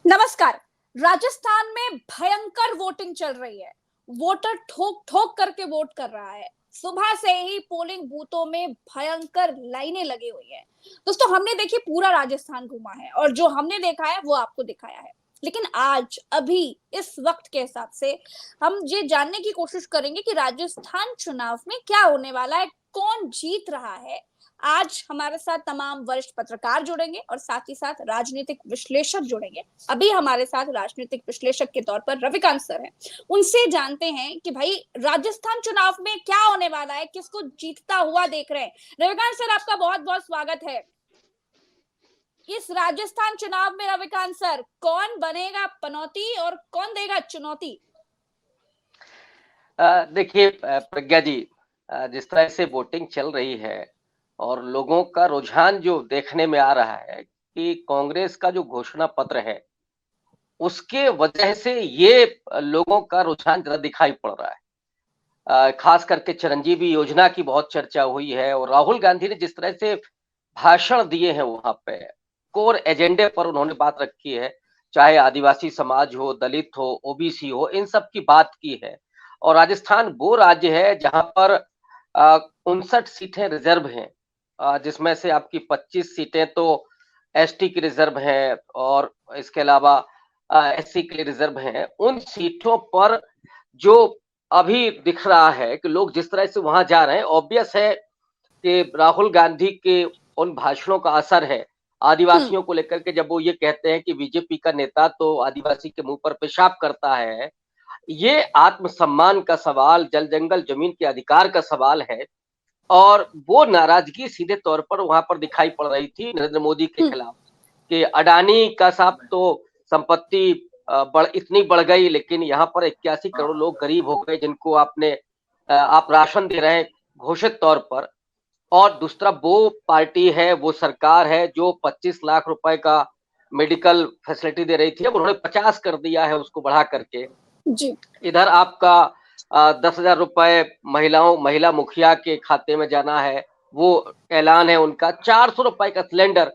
नमस्कार। राजस्थान में भयंकर वोटिंग चल रही है। वोटर ठोक ठोक करके वोट कर रहा है। सुबह से ही पोलिंग बूथों में भयंकर लाइनें लगी हुई है। दोस्तों, हमने देखिए पूरा राजस्थान घूमा है और जो हमने देखा है वो आपको दिखाया है। लेकिन आज अभी इस वक्त के हिसाब से हम ये जानने की कोशिश करेंगे कि राजस्थान चुनाव में क्या होने वाला है, कौन जीत रहा है। आज हमारे साथ तमाम वरिष्ठ पत्रकार जुड़ेंगे और साथ ही साथ राजनीतिक विश्लेषक जुड़ेंगे। अभी हमारे साथ राजनीतिक विश्लेषक के तौर पर रविकांत सर हैं। उनसे जानते हैं कि भाई राजस्थान चुनाव में क्या होने वाला है, किसको जीतता हुआ देख रहे हैं। रविकांत सर, आपका बहुत बहुत स्वागत है। इस राजस्थान चुनाव में रविकांत सर, कौन बनेगा पनौती और कौन देगा चुनौती? देखिए प्रज्ञा जी, जिस तरह से वोटिंग चल रही है और लोगों का रुझान जो देखने में आ रहा है कि कांग्रेस का जो घोषणा पत्र है उसके वजह से ये लोगों का रुझान ज़्यादा दिखाई पड़ रहा है। खास करके चिरंजीवी योजना की बहुत चर्चा हुई है और राहुल गांधी ने जिस तरह से भाषण दिए हैं वहां पे कोर एजेंडे पर उन्होंने बात रखी है, चाहे आदिवासी समाज हो, दलित हो, ओबीसी हो, इन सब की बात की है। और राजस्थान वो राज्य है जहां पर 59 सीटें रिजर्व हैं, जिसमें से आपकी 25 सीटें तो एसटी की रिजर्व हैं और इसके अलावा एससी के लिए रिजर्व हैं। उन सीटों पर जो अभी दिख रहा है कि लोग जिस तरह से वहां जा रहे हैं, ऑब्वियस है कि राहुल गांधी के उन भाषणों का असर है हम्म। आदिवासियों को लेकर के। जब वो ये कहते हैं कि बीजेपी का नेता तो आदिवासी के मुंह पर पेशाब करता है, ये आत्मसम्मान का सवाल, जल जंगल जमीन के अधिकार का सवाल है। और वो नाराजगी सीधे तौर पर वहां पर दिखाई पड़ रही थी नरेंद्र मोदी के हम्म। खिलाफ कि अडानी का साहब तो संपत्ति इतनी बढ़ गई, लेकिन यहाँ पर 81 करोड़ लोग गरीब हो गए जिनको आप राशन दे रहे हैं घोषित तौर पर। और दूसरा वो पार्टी है, वो सरकार है जो 25 लाख रुपए का मेडिकल फैसिलिटी दे रही थी, अब उन्होंने 50 कर दिया है उसको बढ़ा करके। जी। इधर आपका 10,000 रुपए महिला मुखिया के खाते में जाना है, वो ऐलान है उनका। 400 रुपए का सिलेंडर।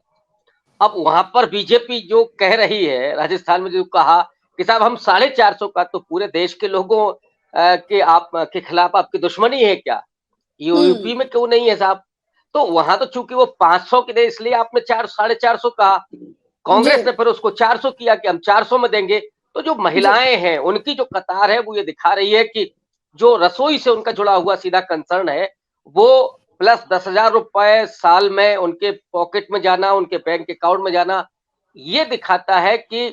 अब वहां पर बीजेपी जो कह रही है, राजस्थान में जो कहा कि साहब हम 450 का, तो पूरे देश के लोगों के आप के खिलाफ आपकी दुश्मनी है क्या? हम्म। यूपी में क्यों नहीं है साहब? तो वहां तो चूंकि वो 500 के थे इसलिए आपने 400 कहा। जी। कांग्रेस ने फिर उसको 400 किया कि हम 400 में देंगे। तो जो जी। महिलाएं हैं उनकी जो कतार है वो ये दिखा रही है कि जो रसोई से उनका जुड़ा हुआ सीधा कंसर्न है वो प्लस 10,000 रुपए साल में उनके पॉकेट में जाना, उनके बैंक अकाउंट में जाना, ये दिखाता है कि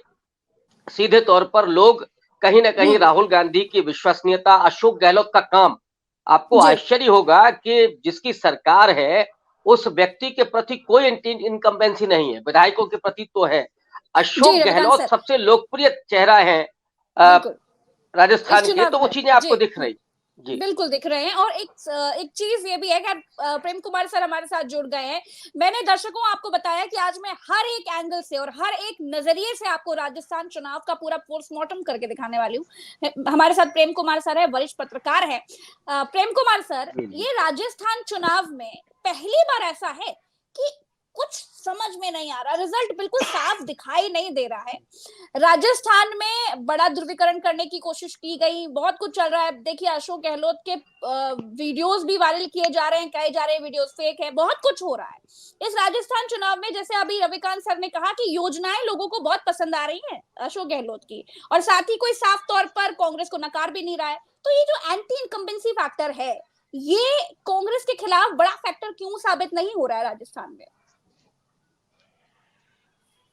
सीधे तौर पर लोग कहीं ना कहीं हम्म। राहुल गांधी की विश्वसनीयता, अशोक गहलोत का काम, आपको जी। आश्चर्य होगा कि जिसकी सरकार है उस व्यक्ति के प्रति कोई इनकम्बेंसी नहीं है, विधायकों के प्रति तो है। जी अशोक रविकांत गहलोत सर, सबसे लोकप्रिय चेहरा है अ, बिल्कुल। इस राजस्थान के, चुनाव तो वो में चीजें जी। आपको दिख रही। जी। बिल्कुल दिख रहे हैं। और एक चीज ये भी है कि प्रेम कुमार सर हमारे साथ जुड़ गए हैं। मैंने दर्शकों आपको बताया कि आज मैं हर एक एंगल से और हर एक नजरिए से आपको राजस्थान चुनाव का पूरा पोस्टमार्टम करके दिखाने वाली हूँ। हमारे साथ प्रेम कुमार सर है, वरिष्ठ पत्रकार है। प्रेम कुमार सर, जी जी। ये राजस्थान चुनाव में पहली बार ऐसा है कि कुछ समझ में नहीं आ रहा, रिजल्ट बिल्कुल साफ दिखाई नहीं दे रहा है। राजस्थान में बड़ा ध्रुवीकरण करने की कोशिश की गई, बहुत कुछ चल रहा है। देखिए अशोक गहलोत के वीडियोस भी वायरल किए जा रहे हैं, कहे जा रहे हैं वीडियोस फेक है, बहुत कुछ हो रहा है इस राजस्थान चुनाव में। जैसे अभी रविकांत सर ने कहा कि योजनाएं लोगों को बहुत पसंद आ रही हैं अशोक गहलोत की, और साथ ही कोई साफ तौर पर कांग्रेस को नकार भी नहीं रहा है। तो ये जो एंटी इनकम्बेंसी फैक्टर है, ये कांग्रेस के खिलाफ बड़ा फैक्टर क्यों साबित नहीं हो रहा है राजस्थान में?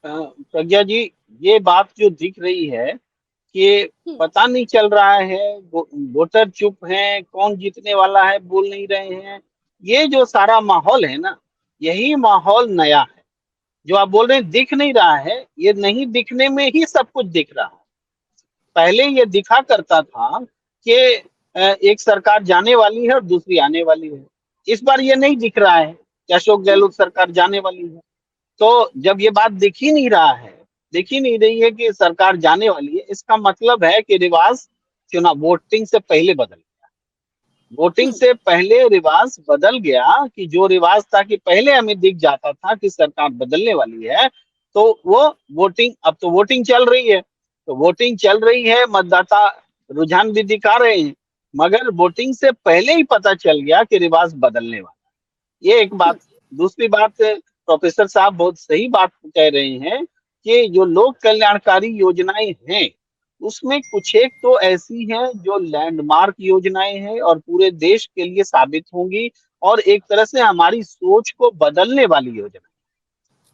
प्रज्ञा जी, ये बात जो दिख रही है कि हम्म। पता नहीं चल रहा है, वोटर चुप हैं, कौन जीतने वाला है बोल नहीं रहे हैं। ये जो सारा माहौल है ना, यही माहौल नया है। जो आप बोल रहे हैं दिख नहीं रहा है, ये नहीं दिखने में ही सब कुछ दिख रहा है। पहले ये दिखा करता था कि एक सरकार जाने वाली है और दूसरी आने वाली है। इस बार ये नहीं दिख रहा है कि अशोक हम्म। गहलोत सरकार जाने वाली है। तो जब ये बात दिख ही नहीं रहा है, दिख ही नहीं रही है कि सरकार जाने वाली है, इसका मतलब है कि रिवाज चुनाव वोटिंग से पहले बदल गया। वोटिंग हम्म। से पहले रिवाज बदल गया कि जो रिवाज था कि पहले हमें दिख जाता था कि सरकार बदलने वाली है, तो वो वोटिंग, अब तो वोटिंग चल रही है, तो वोटिंग चल रही है, मतदाता रुझान भी दिखा रहे हैं, मगर वोटिंग से पहले ही पता चल गया कि रिवाज बदलने वाला। ये एक बात। दूसरी बात, प्रोफेसर साहब बहुत सही बात कह रहे हैं कि जो लोक कल्याणकारी योजनाएं हैं, उसमें कुछ एक तो ऐसी हैं जो लैंडमार्क योजनाएं हैं और पूरे देश के लिए साबित होंगी, और एक तरह से हमारी सोच को बदलने वाली योजना।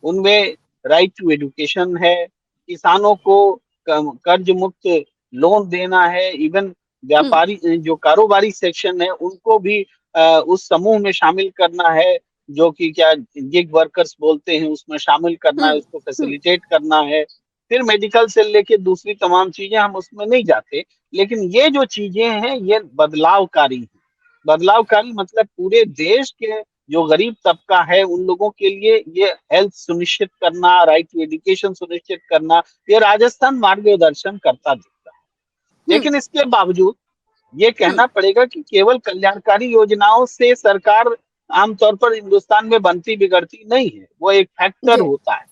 उनमें राइट टू एजुकेशन है, किसानों को कर्ज मुक्त लोन देना है, इवन व्यापारी जो कारोबारी सेक्शन है उनको भी उस समूह में शामिल करना है, जो कि क्या गिग वर्कर्स बोलते हैं, उसमें शामिल करना है, उसको फैसिलिटेट करना है। फिर मेडिकल से लेके दूसरी तमाम चीजें, हम उसमें नहीं जाते, लेकिन ये जो चीजें हैं ये बदलावकारी हैं। बदलावकारी मतलब पूरे देश के जो गरीब तबका है उन लोगों के लिए ये हेल्थ सुनिश्चित करना, राइट टू एजुकेशन सुनिश्चित करना, ये राजस्थान मार्गदर्शन करता दिखता है। लेकिन इसके बावजूद ये कहना पड़ेगा कि केवल कल्याणकारी योजनाओं से सरकार आमतौर पर हिंदुस्तान में बनती बिगड़ती नहीं है, वो एक फैक्टर होता है।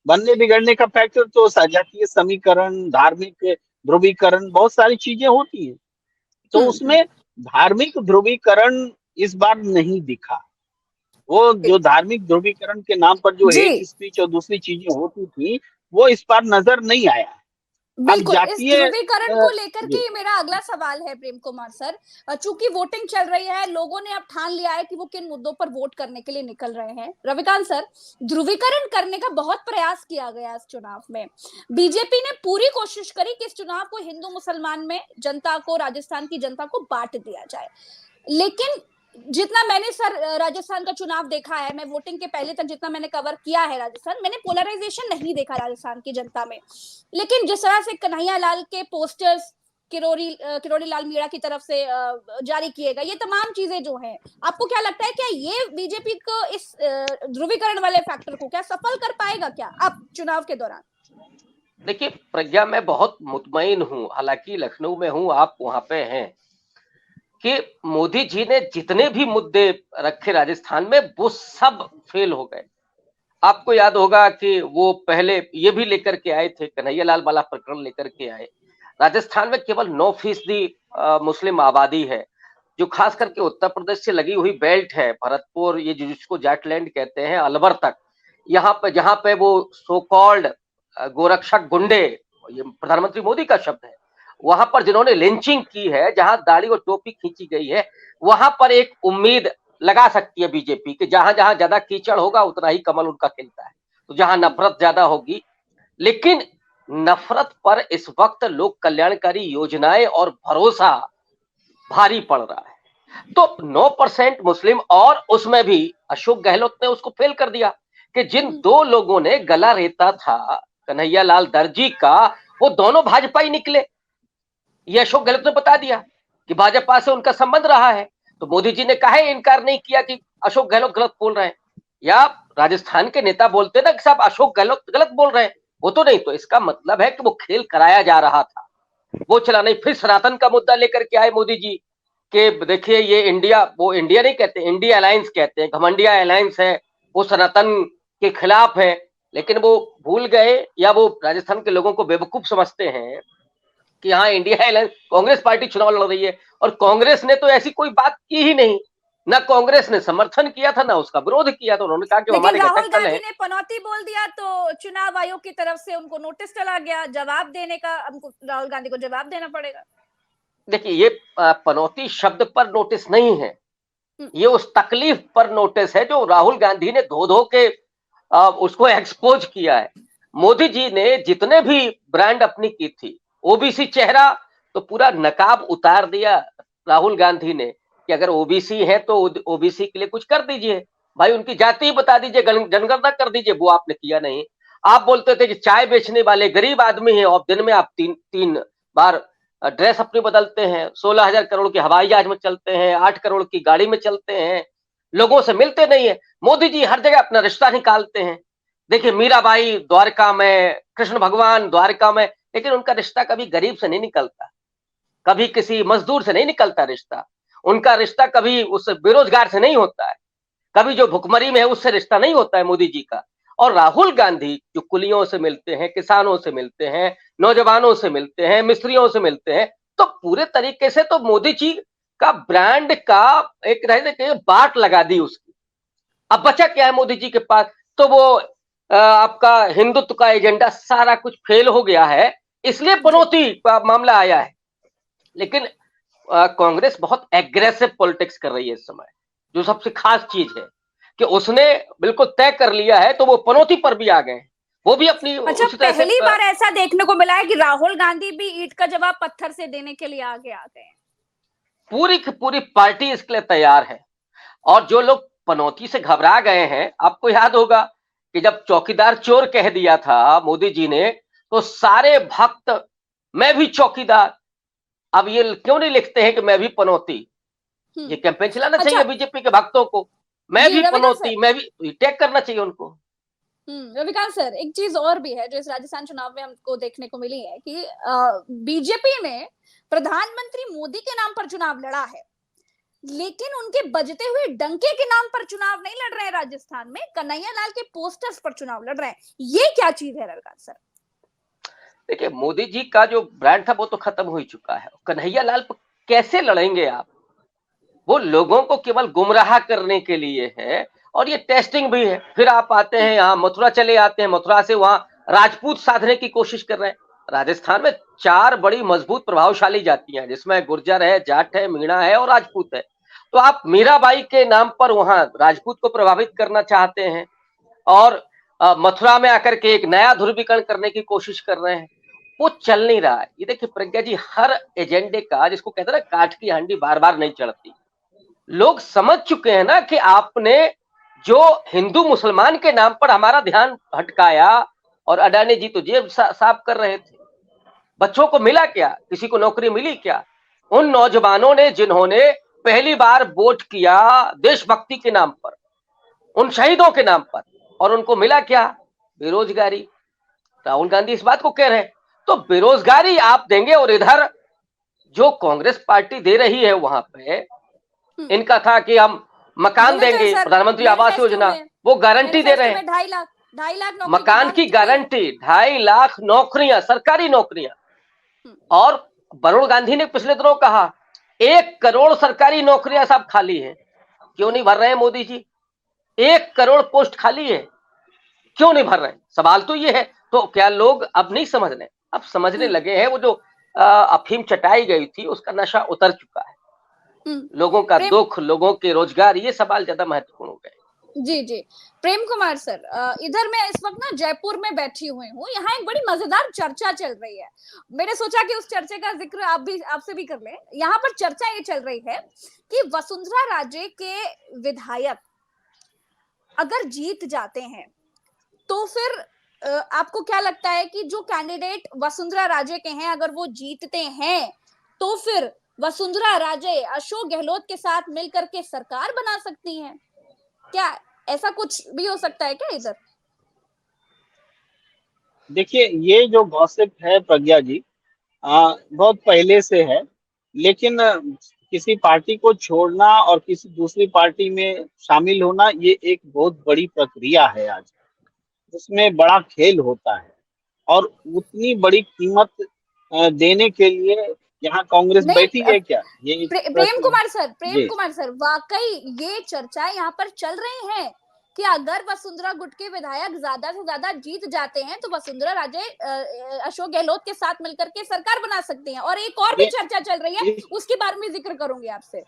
बनने बिगड़ने का फैक्टर तो जातीय समीकरण, धार्मिक ध्रुवीकरण, बहुत सारी चीजें होती हैं। तो उसमें धार्मिक ध्रुवीकरण इस बार नहीं दिखा। वो जो धार्मिक ध्रुवीकरण के नाम पर जो हेट स्पीच और दूसरी चीजें होती थी, वो इस बार नजर नहीं आया। बिल्कुल, इस ध्रुवीकरण को लेकर के मेरा अगला सवाल है प्रेम कुमार सर। चूंकि वोटिंग चल रही है, लोगों ने अब ठान लिया है कि वो किन मुद्दों पर वोट करने के लिए निकल रहे हैं। रविकांत सर, ध्रुवीकरण करने का बहुत प्रयास किया गया इस चुनाव में। बीजेपी ने पूरी कोशिश करी कि इस चुनाव को हिंदू मुसलमान में जनता को, राजस्थान की जनता को बांट दिया जाए। लेकिन जितना मैंने सर राजस्थान का चुनाव देखा है, मैं वोटिंग के पहले तक जितना मैंने कवर किया है राजस्थान, मैंने पोलराइजेशन नहीं देखा राजस्थान की जनता में। लेकिन जिस तरह से कन्हैया लाल के पोस्टर्स किरोड़ी लाल मीणा की तरफ से जारी किए गए, ये तमाम चीजें जो हैं, आपको क्या लगता है क्या ये बीजेपी को इस ध्रुवीकरण वाले फैक्टर को क्या सफल कर पाएगा क्या अब चुनाव के दौरान? देखिए प्रज्ञा, मैं बहुत मुतमईन हूं, हालांकि लखनऊ में हूं, आप वहां पे हैं, कि मोदी जी ने जितने भी मुद्दे रखे राजस्थान में वो सब फेल हो गए। आपको याद होगा कि वो पहले ये भी लेकर के आए थे, कन्हैया लाल वाला प्रकरण लेकर के आए। राजस्थान में केवल 9% मुस्लिम आबादी है, जो खास करके उत्तर प्रदेश से लगी हुई बेल्ट है, भरतपुर, ये जिसको जाटलैंड कहते हैं, अलवर तक, यहाँ पे जहां पे वो सो कॉल्ड गोरक्षक गुंडे, ये प्रधानमंत्री मोदी का शब्द है, वहां पर जिन्होंने लिंचिंग की है, जहां दाढ़ी और टोपी खींची गई है, वहां पर एक उम्मीद लगा सकती है बीजेपी कि जहां जहां ज्यादा कीचड़ होगा उतना ही कमल उनका खिलता है, तो जहां नफरत ज्यादा होगी। लेकिन नफरत पर इस वक्त लोक कल्याणकारी योजनाएं और भरोसा भारी पड़ रहा है। तो 9% मुस्लिम, और उसमें भी अशोक गहलोत ने उसको फेल कर दिया कि जिन दो लोगों ने गला रेता था कन्हैया लाल दर्जी का, वो दोनों भाजपा ही निकले। ये अशोक गहलोत ने बता दिया कि भाजपा से उनका संबंध रहा है। तो मोदी जी ने काहे इनकार नहीं किया कि अशोक गहलोत गलत बोल रहे हैं, या राजस्थान के नेता बोलते ना कि साहब अशोक गहलोत गलत बोल रहे हैं, वो तो नहीं। तो इसका मतलब है कि वो खेल कराया जा रहा था, वो चला नहीं। फिर सनातन का मुद्दा लेकर के आए मोदी जी कि देखिए ये इंडिया, वो इंडिया नहीं कहते, इंडिया अलायंस कहते हैं, घमंडिया अलायंस है, वो सनातन के खिलाफ है। लेकिन वो भूल गए, या वो राजस्थान के लोगों को बेवकूफ समझते हैं कि हाँ इंडिया अलायंस, कांग्रेस पार्टी चुनाव लड़ रही है, और कांग्रेस ने तो ऐसी कोई बात की ही नहीं, ना कांग्रेस ने समर्थन किया था, ना उसका विरोध किया था। उन्होंने कहा कि हमारे राहुल गांधी ने पनौती बोल दिया तो चुनाव आयोग की तरफ से उनको नोटिस चला गया, जवाब देने का, हमको राहुल गांधी को जवाब देना पड़ेगा। देखिए ये पनौती शब्द पर नोटिस नहीं है, ये उस तकलीफ पर नोटिस है जो राहुल गांधी ने धो धो के उसको एक्सपोज किया है। मोदी जी ने जितने भी ब्रांड अपनी की थी, ओबीसी चेहरा, तो पूरा नकाब उतार दिया राहुल गांधी ने कि अगर ओबीसी है तो ओबीसी के लिए कुछ कर दीजिए भाई, उनकी जाति ही बता दीजिए, जनगणना कर दीजिए। वो आपने किया नहीं। आप बोलते थे कि चाय बेचने वाले गरीब आदमी हैं, और दिन में आप तीन बार ड्रेस अपनी बदलते हैं, 16,000 करोड़ के हवाई जहाज में चलते हैं, 8 करोड़ की गाड़ी में चलते हैं, लोगों से मिलते नहीं है। मोदी जी हर जगह अपना रिश्ता निकालते हैं। देखिए मीराबाई द्वारका में, कृष्ण भगवान द्वारका में, लेकिन उनका रिश्ता कभी गरीब से नहीं निकलता, कभी किसी मजदूर से नहीं निकलता रिश्ता, उनका रिश्ता कभी उस बेरोजगार से नहीं होता है, कभी जो भुखमरी में है उससे रिश्ता नहीं होता है मोदी जी का। और राहुल गांधी जो कुलियों से मिलते हैं, किसानों से मिलते हैं, नौजवानों से मिलते हैं, मिस्त्रियों से मिलते हैं, तो पूरे तरीके से तो मोदी जी का ब्रांड का एक बाट लगा दी उसकी। अब बचा क्या है मोदी जी के पास? तो वो आपका हिंदुत्व का एजेंडा सारा कुछ फेल हो गया है, इसलिए पनौती का मामला आया है। लेकिन कांग्रेस बहुत एग्रेसिव पॉलिटिक्स कर रही है इस समय। जो सबसे खास चीज है कि उसने बिल्कुल तय कर लिया है, तो वो पनौती पर भी आ गए, वो भी अपनी अच्छा, पहली बार ऐसा देखने को मिला है कि राहुल गांधी भी ईंट का जवाब पत्थर से देने के लिए आगे आ गए। पूरी की पूरी पार्टी इसके लिए तैयार है। और जो लोग पनौती से घबरा गए हैं, आपको याद होगा कि जब चौकीदार चोर कह दिया था मोदी जी ने, तो सारे भक्त मैं भी चौकीदार, अब ये क्यों नहीं लिखते हैं कि मैं भी पनौती? ये कैंपेन चलाना चाहिए बीजेपी के भक्तों को, मैं भी पनौती, मैं भी, टैग करना चाहिए उनको। रविकांत सर, एक चीज और भी है जो इस राजस्थान चुनाव में हमको देखने को मिली है कि बीजेपी ने प्रधानमंत्री मोदी के नाम पर चुनाव लड़ा है, लेकिन उनके बजते हुए डंके के नाम पर चुनाव नहीं लड़ रहे हैं। राजस्थान में कन्हैया लाल के पोस्टर्स पर चुनाव लड़ रहे हैं। ये क्या चीज है रविकांत सर? देखिए, मोदी जी का जो ब्रांड था वो तो खत्म हो चुका है। कन्हैया लाल पर कैसे लड़ेंगे आप? वो लोगों को केवल गुमराह करने के लिए है, और ये टेस्टिंग भी है। फिर आप आते हैं यहाँ मथुरा, चले आते हैं मथुरा से वहां राजपूत साधने की कोशिश कर रहे हैं। राजस्थान में 4 बड़ी मजबूत प्रभावशाली जातियां हैं, जिसमें गुर्जर है, जाट है, मीणा है और राजपूत है। तो आप मीराबाई के नाम पर वहां राजपूत को प्रभावित करना चाहते हैं, और मथुरा में आकर के एक नया ध्रुवीकरण करने की कोशिश कर रहे हैं। वो चल नहीं रहा है। ये देखिए प्रज्ञा जी, हर एजेंडे का, जिसको कहते हैं ना, काठ की हांडी बार बार नहीं चढ़ती। लोग समझ चुके हैं ना कि आपने जो हिंदू मुसलमान के नाम पर हमारा ध्यान भटकाया, और अडानी जी तो जेब साफ कर रहे थे, बच्चों को मिला क्या? किसी को नौकरी मिली क्या? उन नौजवानों ने जिन्होंने पहली बार वोट किया देशभक्ति के नाम पर, उन शहीदों के नाम पर, और उनको मिला क्या? बेरोजगारी। राहुल गांधी इस बात को कह रहे हैं, तो बेरोजगारी आप देंगे, और इधर जो कांग्रेस पार्टी दे रही है वहां पे, इनका था कि हम मकान देंगे, प्रधानमंत्री आवास योजना, वो गारंटी दे रहे हैं 2.5 लाख मकान की गारंटी, 2.5 लाख नौकरियां, सरकारी नौकरियां। और वरुण गांधी ने पिछले दिनों कहा 1 करोड़ सरकारी नौकरियां सब खाली है, क्यों नहीं भर रहे हैं मोदी जी? 1 करोड़ पोस्ट खाली है, क्यों नहीं भर रहे? सवाल तो ये है। तो क्या लोग अब नहीं समझ रहे? अब समझने लगे हैं। वो जो अफीम चटाई गई थी, उसका नशा उतर चुका है। लोगों का दुख, लोगों के रोजगार, ये सवाल ज्यादा महत्वपूर्ण हो गए। जी जी, प्रेम कुमार सर, इधर मैं इस वक्त ना जयपुर में बैठी हुई हूँ। यहाँ एक बड़ी मजेदार चर्चा चल रही है। मैंने सोचा कि उस चर्चा का जिक्र आपसे भी कर लें। यहाँ पर चर्चा ये चल रही है कि वसुंधरा राजे के विधायक अगर जीत जाते हैं, तो फिर आपको क्या लगता है कि जो कैंडिडेट वसुंधरा राजे के हैं, अगर वो जीतते हैं, तो फिर वसुंधरा राजे अशोक गहलोत के साथ मिलकर के सरकार बना सकती हैं? क्या ऐसा कुछ भी हो सकता है क्या इधर? देखिए, ये जो गॉसिप है प्रज्ञा जी, बहुत पहले से है, लेकिन किसी पार्टी को छोड़ना और किसी दूसरी पार्टी में शामिल होना, ये एक बहुत बड़ी प्रक्रिया है आज, उसमें बड़ा खेल होता है, और उतनी बड़ी कीमत देने के लिए यहाँ कांग्रेस बैठी है क्या? ये प्रेम कुमार सर, वाकई ये चर्चा यहाँ पर चल रही है कि अगर वसुंधरा गुट के विधायक ज्यादा से ज्यादा जीत जाते हैं, तो वसुंधरा राजे अशोक गहलोत के साथ मिलकर के सरकार बना सकती हैं। और एक और भी चर्चा चल रही है, उसके बारे में जिक्र करूंगी आपसे।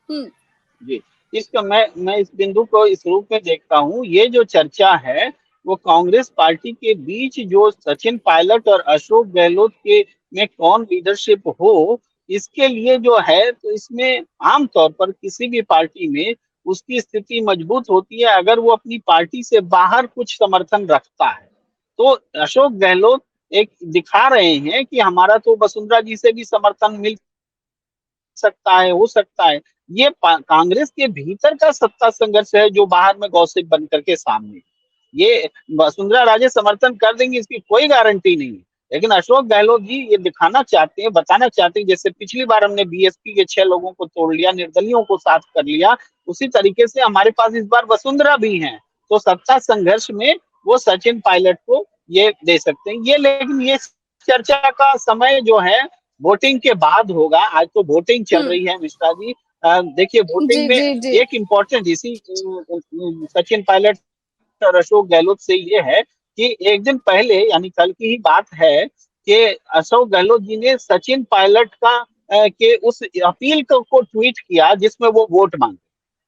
जी, इसका मैं इस बिंदु को इस रूप में देखता हूँ। ये जो चर्चा है वो कांग्रेस पार्टी के बीच, जो सचिन पायलट और अशोक गहलोत के में कौन लीडरशिप हो, इसके लिए जो है, तो इसमें आमतौर पर किसी भी पार्टी में उसकी स्थिति मजबूत होती है अगर वो अपनी पार्टी से बाहर कुछ समर्थन रखता है। तो अशोक गहलोत एक दिखा रहे हैं कि हमारा तो वसुंधरा जी से भी समर्थन मिल सकता है, हो सकता है। ये कांग्रेस के भीतर का सत्ता संघर्ष है जो बाहर में गॉसिप बन करके सामने। ये वसुंधरा राजे समर्थन कर देंगे, इसकी कोई गारंटी नहीं है, लेकिन अशोक गहलोत जी ये दिखाना चाहते हैं, बताना चाहते हैं, जैसे पिछली बार हमने बीएसपी के 6 लोगों को तोड़ लिया, निर्दलियों को साथ कर लिया, उसी तरीके से हमारे पास इस बार वसुंधरा भी हैं। तो सत्ता संघर्ष में वो सचिन पायलट को ये दे सकते हैं। ये लेकिन ये चर्चा का समय जो है वोटिंग के बाद होगा। आज तो वोटिंग चल रही है मिश्रा जी। देखिए जी वोटिंग में जी जी एक इम्पोर्टेंट इसी सचिन पायलट और अशोक गहलोत से ये है कि एक दिन पहले यानी कल की ही बात है कि अशोक गहलोत जी ने सचिन पायलट का के उस अपील को ट्वीट किया जिसमें वो वोट मांगे।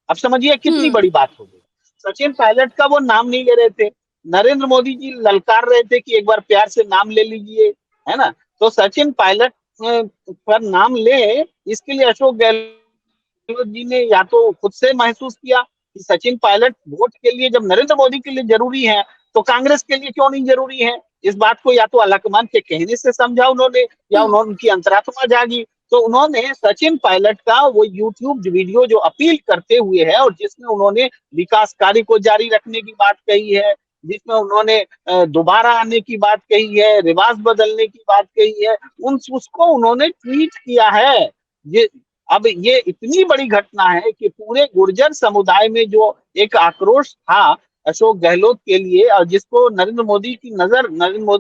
अब समझिए कितनी बड़ी बात हो गई। सचिन पायलट का वो नाम नहीं ले रहे थे, नरेंद्र मोदी जी ललकार रहे थे कि एक बार प्यार से नाम ले लीजिए, है ना। तो सचिन पायलट पर नाम ले, इसके लिए अशोक गहलोत जी ने या तो खुद से महसूस किया कि सचिन पायलट वोट के लिए जब नरेंद्र मोदी के लिए जरूरी है तो कांग्रेस के लिए क्यों नहीं जरूरी है। इस बात को या तो अलाकमान के कहने से समझा उन्होंने या उन्होंने उनकी अंतरात्मा जागी। तो उन्होंने सचिन पायलट का वो यूट्यूब वीडियो जो अपील करते हुए है और जिसमें उन्होंने विकास कार्य को जारी रखने की बात कही है, जिसमें उन्होंने दोबारा आने की बात कही है, रिवाज बदलने की बात कही है, उसको उन्होंने ट्वीट किया है। ये अब ये इतनी बड़ी घटना है कि पूरे गुर्जर समुदाय में जो एक आक्रोश था अशोक गहलोत के लिए और जिसको नरेंद्र मोदी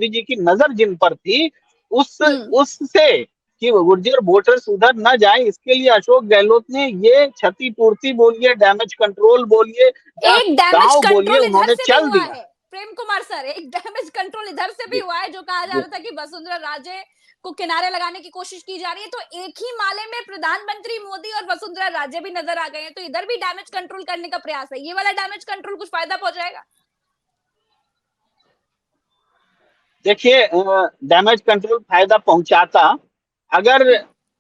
जी की नजर जिन पर थी, उससे कि गुर्जर वोटर्स उधर न जाए, इसके लिए अशोक गहलोत ने ये क्षतिपूर्ति बोलिए, डैमेज कंट्रोल बोलिए या एक डैमेज दांव बोलिए, कंट्रोल इधर उन्होंने से भी चल हुआ दिया। है प्रेम कुमार सर, एक डैमेज कंट्रोल इधर से भी जी हुआ है, जो कहा जा जी रहा था कि वसुंधरा राजे को किनारे लगाने की कोशिश की जा रही है, तो एक ही माले में प्रधानमंत्री मोदी और वसुंधरा राजे भी नजर आ गए हैं, तो इधर भी डैमेज कंट्रोल करने का प्रयास है। ये वाला डैमेज कंट्रोल कुछ फायदा पहुंचाएगा? देखिए डैमेज कंट्रोल फायदा पहुंचाता अगर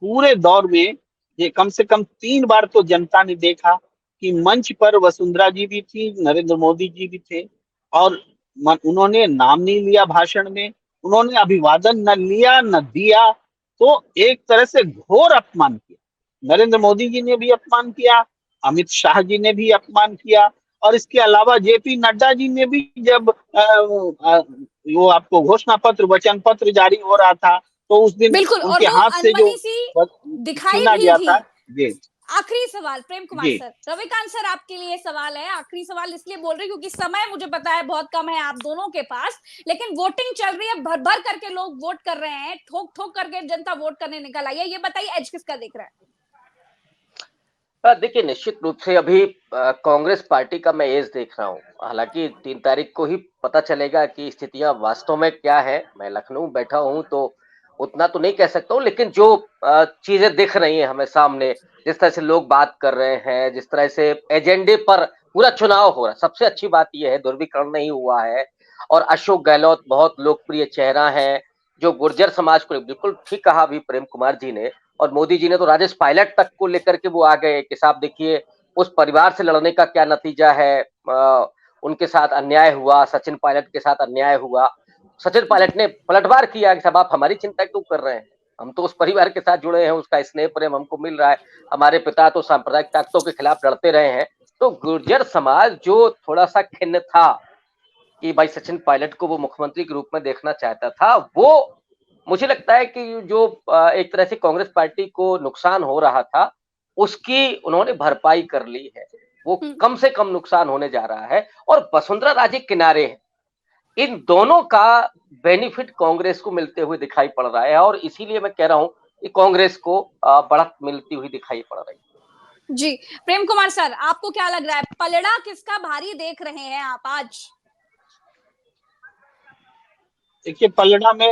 पूरे दौर में ये कम से कम 3 बार तो जनता ने देखा कि मंच पर वसुंधरा जी भी थी, नरेंद्र मोदी जी भी थे और उन्होंने नाम नहीं लिया भाषण में, उन्होंने अभिवादन न लिया न दिया। तो एक तरह से घोर अपमान किया। नरेंद्र मोदी जी ने भी अपमान किया, अमित शाह जी ने भी अपमान किया और इसके अलावा जेपी नड्डा जी ने भी जब वो आपको घोषणा पत्र वचन पत्र जारी हो रहा था तो उस दिन बिल्कुल, और उनके वो हाथ से जो अनबनी सी दिखाई छीना भी गया थी। था। जी आखिरी सवाल प्रेम कुमार जी सर, रविकांत सर आपके लिए सवाल है। आखिरी सवाल इसलिए बोल रही हूँ क्योंकि समय मुझे पता है बहुत कम है आप दोनों के पास, लेकिन वोटिंग चल रही है, भर भर करके लोग वोट कर रहे हैं, ठोक ठोक करके जनता वोट करने निकल आई है। ये बताइए एज किसका देख रहा है? देखिए निश्चित रूप से अभी कांग्रेस पार्टी का मैं एज देख रहा हूँ। हालांकि 3 तारीख को ही पता चलेगा कि स्थितियां वास्तव में क्या है। मैं लखनऊ बैठा हूँ तो उतना तो नहीं कह सकता हूँ, लेकिन जो चीजें दिख रही हैं हमें सामने, जिस तरह से लोग बात कर रहे हैं, जिस तरह से एजेंडे पर पूरा चुनाव हो रहा है, सबसे अच्छी बात यह है ध्रुवीकरण नहीं हुआ है और अशोक गहलोत बहुत लोकप्रिय चेहरा है जो गुर्जर समाज को, बिल्कुल ठीक कहा अभी प्रेम कुमार जी ने, और मोदी जी ने तो राजेश पायलट तक को लेकर के वो आ गए कि साहब देखिए उस परिवार से लड़ने का क्या नतीजा है। उनके साथ अन्याय हुआ, सचिन पायलट के साथ अन्याय हुआ। सचिन पायलट ने पलटवार किया कि साहब आप हमारी चिंता क्यों कर रहे हैं, हम तो उस परिवार के साथ जुड़े हैं, उसका स्नेह प्रेम हमको मिल रहा है, हमारे पिता तो सांप्रदायिक ताकतों के खिलाफ लड़ते रहे हैं। तो गुर्जर समाज जो थोड़ा सा खिन्न था कि भाई सचिन पायलट को वो मुख्यमंत्री के रूप में देखना चाहता था, वो मुझे लगता है कि जो एक तरह से कांग्रेस पार्टी को नुकसान हो रहा था, उसकी उन्होंने भरपाई कर ली है। वो कम से कम नुकसान होने जा रहा है और वसुंधरा राजे किनारे हैं। इन दोनों का बेनिफिट कांग्रेस को मिलते हुए दिखाई पड़ रहा है और इसीलिए मैं कह रहा हूं कि कांग्रेस को बढ़त मिलती हुई दिखाई पड़ रही है। जी प्रेम कुमार सर, आपको क्या लग रहा है, पलड़ा किसका भारी देख रहे हैं आप आज? देखिए पलड़ा में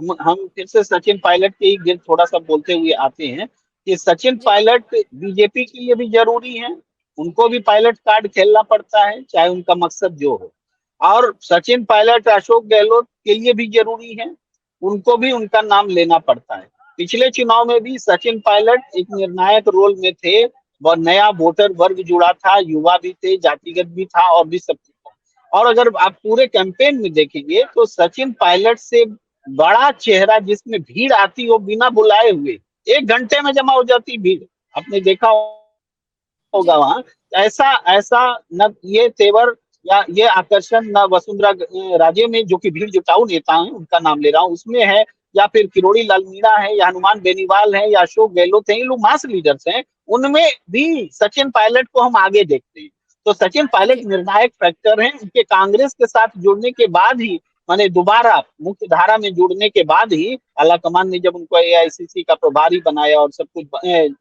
हम फिर से सचिन पायलट के ही गिर थोड़ा सा बोलते हुए आते हैं कि सचिन पायलट बीजेपी के लिए भी जरूरी है, उनको भी पायलट कार्ड खेलना पड़ता है चाहे उनका मकसद जो हो। और सचिन पायलट अशोक गहलोत के लिए भी जरूरी है, उनको भी उनका नाम लेना पड़ता है। पिछले चुनाव में भी सचिन पायलट एक निर्णायक रोल में थे, वह नया वोटर वर्ग जुड़ा था, युवा भी थे, जातिगत भी था और भी सब था। और अगर आप पूरे कैंपेन में देखेंगे तो सचिन पायलट से बड़ा चेहरा जिसमें भीड़ आती हो बिना बुलाए हुए 1 घंटे में जमा हो जाती भीड़, आपने देखा होगा वहां। ऐसा ऐसा न ये तेवर या ये आकर्षण न वसुंधरा राजे में जो कि भीड़ जुटाऊ नेता है उनका नाम ले रहा हूँ उसमें है, या फिर किरोड़ी लाल मीणा है या हनुमान बेनीवाल है या अशोक गहलोत है, ये लोग मास लीडर्स हैं, उनमें भी सचिन पायलट को हम आगे देखते हैं। तो सचिन पायलट निर्णायक फैक्टर हैं। उनके कांग्रेस के साथ जुड़ने के बाद ही, माने दोबारा मुख्य धारा में जुड़ने के बाद ही आलाकमान ने जब उनको एआईसीसी का प्रभारी बनाया और सब कुछ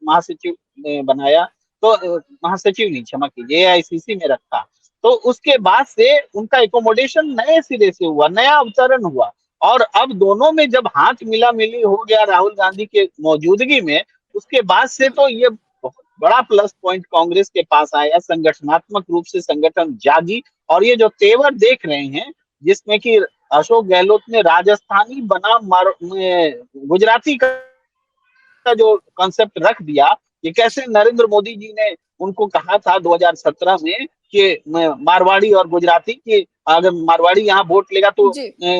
महासचिव बनाया, तो महासचिव नहीं, क्षमा कीजिए, एआईसीसी में रखा, तो उसके बाद से उनका एकोमोडेशन नए सिरे से हुआ, नया अवतरण हुआ। और अब दोनों में जब हाथ मिला मिली हो गया राहुल गांधी के मौजूदगी में, उसके बाद से तो ये बहुत बड़ा प्लस पॉइंट कांग्रेस के पास आया। संगठनात्मक रूप से संगठन जागी, और ये जो तेवर देख रहे हैं जिसमें कि अशोक गहलोत ने राजस्थानी बनाम गुजराती का जो कॉन्सेप्ट रख दिया, ये कैसे नरेंद्र मोदी जी ने उनको कहा था 2017 में कि मारवाड़ी और गुजराती की, अगर मारवाड़ी यहाँ वोट लेगा तो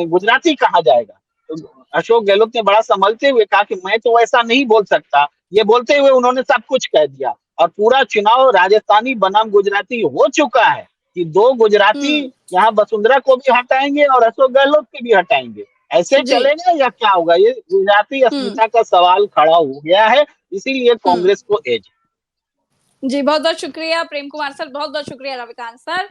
गुजराती कहा जाएगा। तो अशोक गहलोत ने बड़ा संभलते हुए कहा कि मैं तो ऐसा नहीं बोल सकता। ये बोलते हुए उन्होंने सब कुछ कह दिया, और पूरा चुनाव राजस्थानी बनाम गुजराती हो चुका है कि दो गुजराती यहाँ वसुंधरा को भी हटाएंगे और अशोक गहलोत के भी हटाएंगे। ऐसे चलेगा या क्या होगा? ये गुजराती अस्मिता का सवाल खड़ा हो गया है, इसीलिए कांग्रेस को एज। जी, बहुत बहुत शुक्रिया प्रेम कुमार सर, बहुत बहुत शुक्रिया रविकांत सर।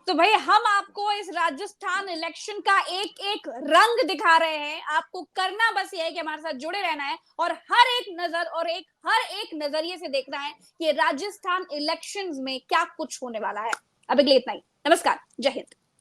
तो भाई हम आपको इस राजस्थान इलेक्शन का एक एक रंग दिखा रहे हैं। आपको करना बस ये है कि हमारे साथ जुड़े रहना है और हर एक नजर और हर एक नजरिए से देखना है कि राजस्थान इलेक्शंस में क्या कुछ होने वाला है। अब अगले इतना ही, नमस्कार, जय हिंद।